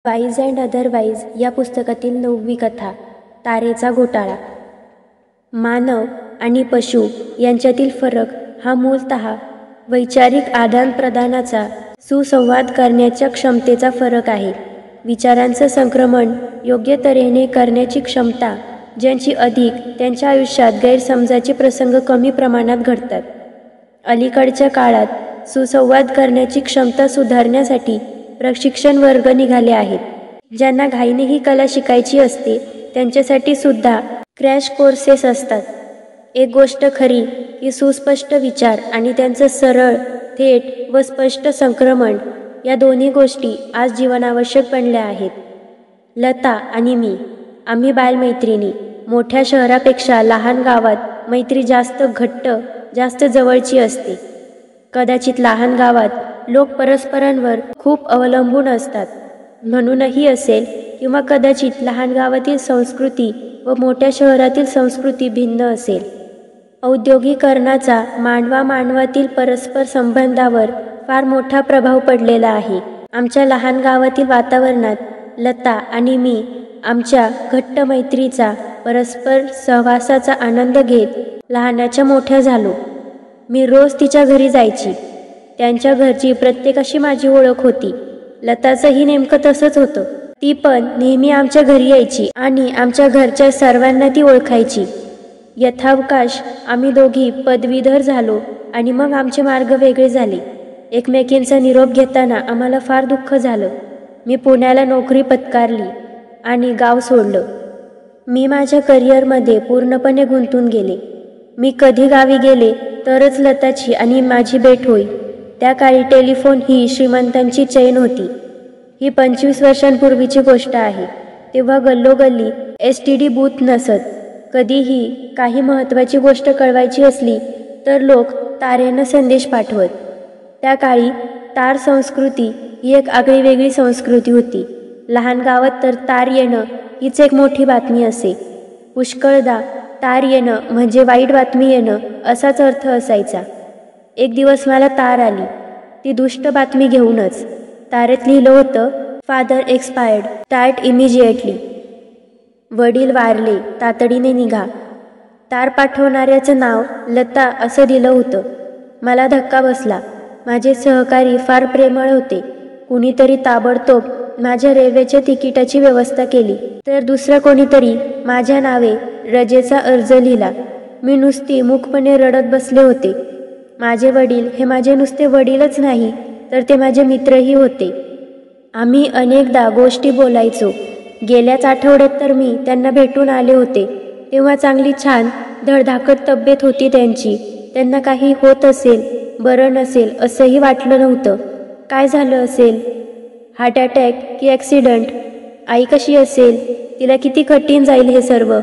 Wise and otherwise या पुस्तकातील 9वी कथा तारेचा घोटाळा. मानव आणि पशु यांच्यातील फरक हा मूलतः वैचारिक आदानप्रदानाचा, सुसंवाद करण्याच्या क्षमतेचा फरक आहे. विचारांचं संक्रमण योग्य तऱ्हेने करण्याची क्षमता ज्यांची अधिक, त्यांच्या आयुष्यात गैरसमजाचे प्रसंग कमी प्रमाणात घडतात. अलीकडच्या काळात सुसंवाद करण्याची क्षमता सुधारण्यासाठी प्रशिक्षण वर्ग निघाले आहेत. ज्यांना घाईने ही कला शिकायची असते त्यांच्यासाठी सुद्धा क्रॅश कोर्सेस असतात. एक गोष्ट खरी की सुस्पष्ट विचार आणि त्यांचं सरळ, थेट व स्पष्ट संक्रमण या दोन्ही गोष्टी आज जीवनावश्यक बनल्या आहेत. लता आणि मी, आम्ही बालमैत्रिणी. मोठ्या शहरापेक्षा लहान गावात मैत्री जास्त घट्ट, जास्त जवळची असते. कदाचित लहान गावात लोक परस्परांवर खूप अवलंबून असतात म्हणूनही असेल, किंवा कदाचित लहान गावातील संस्कृती व मोठ्या शहरातील संस्कृती भिन्न असेल. औद्योगिकरणाचा मानवामानवातील परस्पर संबंधावर फार मोठा प्रभाव पडलेला आहे. आमच्या लहान गावातील वातावरणात लता आणि मी आमच्या घट्ट मैत्रीचा, परस्पर सहवासाचा आनंद घेत लहानाच्या मोठ्या झालो. मी रोज तिच्या घरी जायची. त्यांच्या घरची प्रत्येकाशी माझी ओळख होती. लताचंही नेमकं तसंच होतं. ती पण नेहमी आमच्या घरी यायची आणि आमच्या घरच्या सर्वांना ती ओळखायची. यथावकाश आम्ही दोघी पदवीधर झालो आणि मग आमचे मार्ग वेगळे झाले. एकमेकींचा निरोप घेताना आम्हाला फार दुःख झालं. मी पुण्याला नोकरी पत्कारली आणि गाव सोडलं. मी माझ्या करिअरमध्ये पूर्णपणे गुंतून गेले. मी कधी गावी गेले तरच लताची आणि माझी भेट होई. त्या काळी टेलिफोन ही श्रीमंतांची चैन होती. ही 25 वर्षांपूर्वीची गोष्ट आहे. तेव्हा गल्लोगल्ली STD बूथ नसत. कधीही काही महत्त्वाची गोष्ट कळवायची असली तर लोक तारेनं संदेश पाठवत. त्या काळी तार संस्कृती ही एक आगळीवेगळी संस्कृती होती. लहान गावात तर तार येणं हीच एक मोठी बातमी असे. पुष्कळदा तार येणं म्हणजे वाईट बातमी येणं असाच अर्थ असायचा. एक दिवस मला तार आली, ती दुष्ट बातमी घेऊनच. तारेत लिहिलं होतं, फादर एक्सपायर्ड, स्टार्ट इमिजिएटली. वडील वारले, तातडीने निघा. तार पाठवणाऱ्याचं नाव लता असं दिलं होतं. मला धक्का बसला. माझे सहकारी फार प्रेमळ होते. कुणीतरी ताबडतोब माझ्या रेल्वेच्या तिकिटाची व्यवस्था केली, तर दुसरं कोणीतरी माझ्या नावे रजेचा अर्ज लिहिला. मी नुसती मूकपणे रडत बसले होते. माझे वडील हे माझे नुसते वडीलच नाही, तर ते माझे मित्रही होते. आम्ही अनेकदा गोष्टी बोलायचो. गेल्याच आठवड्यात तर मी त्यांना भेटून आले होते. तेव्हा चांगली छान धडधाकट तब्येत होती त्यांची. त्यांना काही होत असेल, बरं नसेल असंही वाटलं नव्हतं. काय झालं असेल? हार्ट अटॅक की ॲक्सिडंट? आई कशी असेल? तिला किती कठीण जाईल हे सर्व.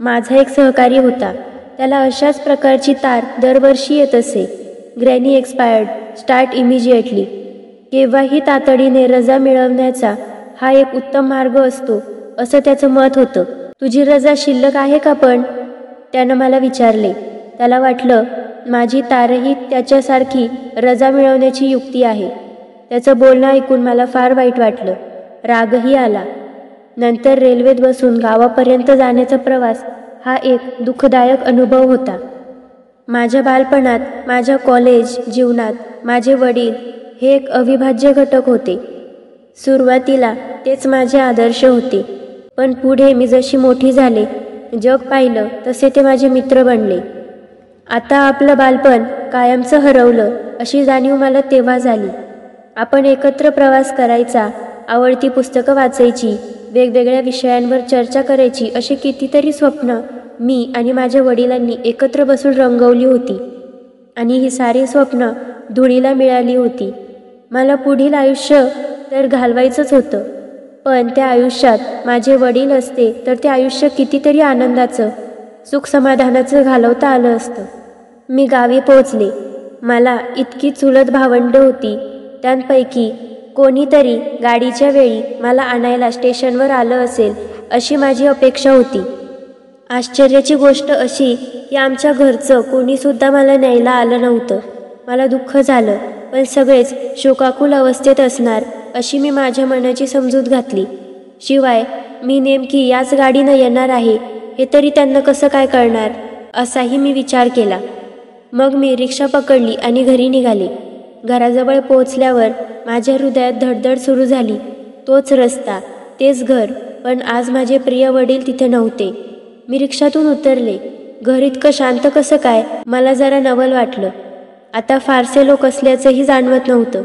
माझा एक सहकारी होता. त्याला अशाच प्रकारची तार दरवर्षी येत असे. Granny expired, start immediately. केव्हाही तातडीने रजा मिळवण्याचा हा एक उत्तम मार्ग असतो असं त्याचं मत होतं. तुझी रजा शिल्लक आहे का पण? त्यानं मला विचारले. त्याला वाटलं माझी तारही त्याच्यासारखी रजा मिळवण्याची युक्ती आहे. त्याचं बोलणं ऐकून मला फार वाईट वाटलं. रागही आला. नंतर रेल्वेत बसून गावापर्यंत जाण्याचा प्रवास हा एक दुःखदायक अनुभव होता. माझ्या बालपणात, माझ्या कॉलेज जीवनात माझे वडील हे एक अविभाज्य घटक होते. सुरुवातीला तेच माझे आदर्श होते, पण पुढे मी जशी मोठी झाले, जग पाहिलं तसे ते माझे मित्र बनले. आता आपलं बालपण कायमचं हरवलं अशी जाणीव मला तेव्हा झाली. आपण एकत्र प्रवास करायचा, आवडती पुस्तकं वाचायची, वेगवेगळ्या विषयांवर चर्चा करायची अशी कितीतरी स्वप्न मी आणि माझ्या वडिलांनी एकत्र बसून रंगवली होती. आणि ही सारी स्वप्न धुळीला मिळाली होती. मला पुढील आयुष्य तर घालवायचंच होतं, पण त्या आयुष्यात माझे वडील असते तर ते आयुष्य कितीतरी आनंदाचं, सुखसमाधानाचं घालवता आलं असतं. मी गावी पोहोचले. मला इतकी चुलत भावंडं होती. त्यांपैकी कोणीतरी गाडीच्या वेळी मला आणायला स्टेशनवर आलं असेल अशी माझी अपेक्षा होती. आश्चर्याची गोष्ट अशी की आमच्या घरचं कोणीसुद्धा मला न्यायला आलं नव्हतं. मला दुःख झालं, पण सगळेच शोकाकुल अवस्थेत असणार अशी मी माझ्या मनाची समजूत घातली. शिवाय मी नेमकी याच गाडीनं येणार आहे हे तरी त्यांना कसं काय कळणार, असाही मी विचार केला. मग मी रिक्षा पकडली आणि घरी निघाले. घराजवळ पोहोचल्यावर माझ्या हृदयात धडधड सुरू झाली. तोच रस्ता, तेच घर, पण आज माझे प्रिय वडील तिथे नव्हते. मी रिक्षातून उतरले. घर इतकं शांत कसं काय, मला जरा नवल वाटलं. आता फारसे लोक असल्याचंही जाणवत नव्हतं.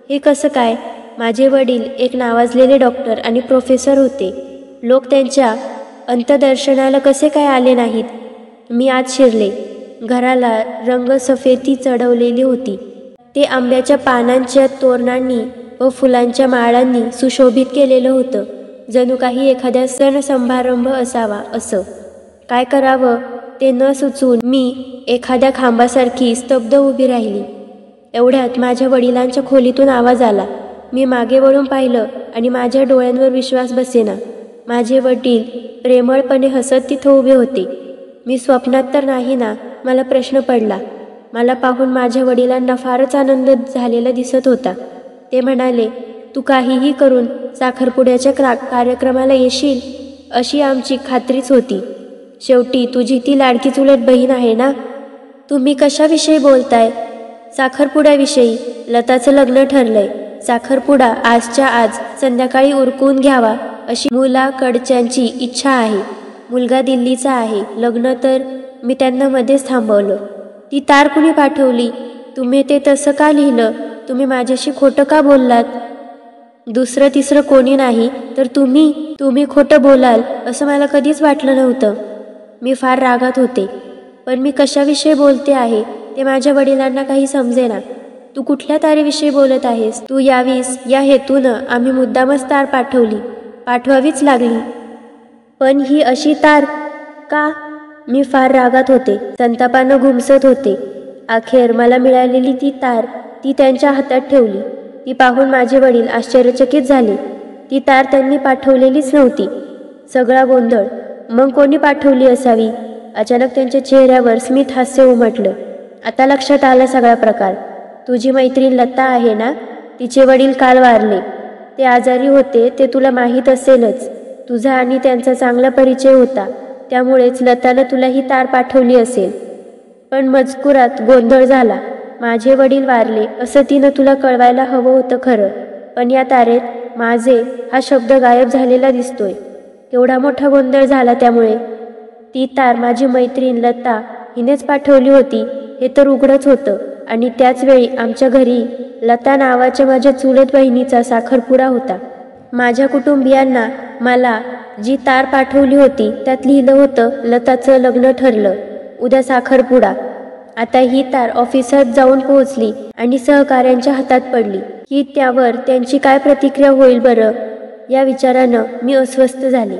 हे कसं काय? माझे वडील एक नावाजलेले डॉक्टर आणि प्रोफेसर होते. लोक त्यांच्या अंत्यदर्शनाला कसे काय आले नाहीत? मी आत शिरले. घराला रंगसफेदी चढवलेली होती. ते आंब्याच्या पानांच्या तोरणांनी व फुलांच्या माळांनी सुशोभित केलेलं होतं. जणू काही एखाद्या सण समारंभ असावा असं. काय करावं ते न सुचून मी एखाद्या खांबासारखी स्तब्ध उभी राहिली. एवढ्यात माझ्या वडिलांच्या खोलीतून आवाज आला. मी मागे वळून पाहिलं आणि माझ्या डोळ्यांवर विश्वास बसेना. माझे वडील प्रेमळपणे हसत तिथं उभे होते. मी स्वप्नात तर नाही ना, मला प्रश्न पडला. मला पाहून माझ्या वडिलांना फारच आनंद झालेला दिसत होता. ते म्हणाले, तू काहीही करून साखरपुड्याच्या कार्यक्रमाला येशील अशी आमची खात्रीच होती. शेवटी तुझी ती लाडकी चुलत बहीण आहे ना. तुम्ही कशाविषयी बोलताय? साखरपुड्याविषयी. लताचं लग्न ठरलंय. साखरपुडा आजच्या आज संध्याकाळी उरकून घ्यावा अशी मुलाकडच्यांची इच्छा आहे. मुलगा दिल्लीचा आहे. लग्न तर. मी त्यांना मध्येच थांबवलं. ती तार कुणी पाठवली? तुम्ही ते तसं का लिहिलं? तुम्ही माझ्याशी खोटं का बोललात? दुसरं तिसरं कोणी नाही तर तुम्ही खोटं बोलाल असं मला कधीच वाटलं नव्हतं. मी फार रागात होते. पण मी कशाविषयी बोलते आहे ते माझ्या वडिलांना काही समजेना. तू कुठल्या तारेविषयी बोलत आहेस? तू यावीस या हेतूनं आम्ही मुद्दामच तार पाठवावीच लागली. पण ही अशी तार का? मी फार रागात होते. संतापानं घुमसत होते. अखेर मला मिळालेली ती तार ती त्यांच्या हातात ठेवली. ती पाहून माझे वडील आश्चर्यचकित झाले. ती तार त्यांनी पाठवलेलीच नव्हती. सगळा गोंधळ. मग कोणी पाठवली असावी? अचानक त्यांच्या चेहऱ्यावर स्मित हास्य उमटलं. आता लक्षात आला सगळा प्रकार. तुझी मैत्रीण लता आहे ना, तिचे वडील काल वारले. ते आजारी होते ते तुला माहीत असेलच. तुझा आणि त्यांचा चांगला परिचय होता, त्यामुळेच लतानं तुला ही तार पाठवली असेल. पण मजकुरात गोंधळ झाला. माझे वडील वारले असं तिनं तुला कळवायला हवं होतं खरं, पण या तारेत माझे हा शब्द गायब झालेला दिसतोय. केवढा मोठा गोंधळ झाला. त्यामुळे ती तार माझी मैत्रीण लता हिनेच पाठवली होती हे तर उघडच होतं. आणि त्याचवेळी आमच्या घरी लता नावाच्या माझ्या चुलत बहिणीचा साखरपुडा होता. माझ्या कुटुंबियांना मला जी तार पाठवली होती त्यात लिहिलं होतं लताचं लग्न ठरलं, उद्या साखरपुडा. आता ही तार ऑफिसात जाऊन पोहोचली आणि सहकाऱ्यांच्या हातात पडली की त्यावर त्यांची काय प्रतिक्रिया होईल बरं, या विचारानं मी अस्वस्थ झाले.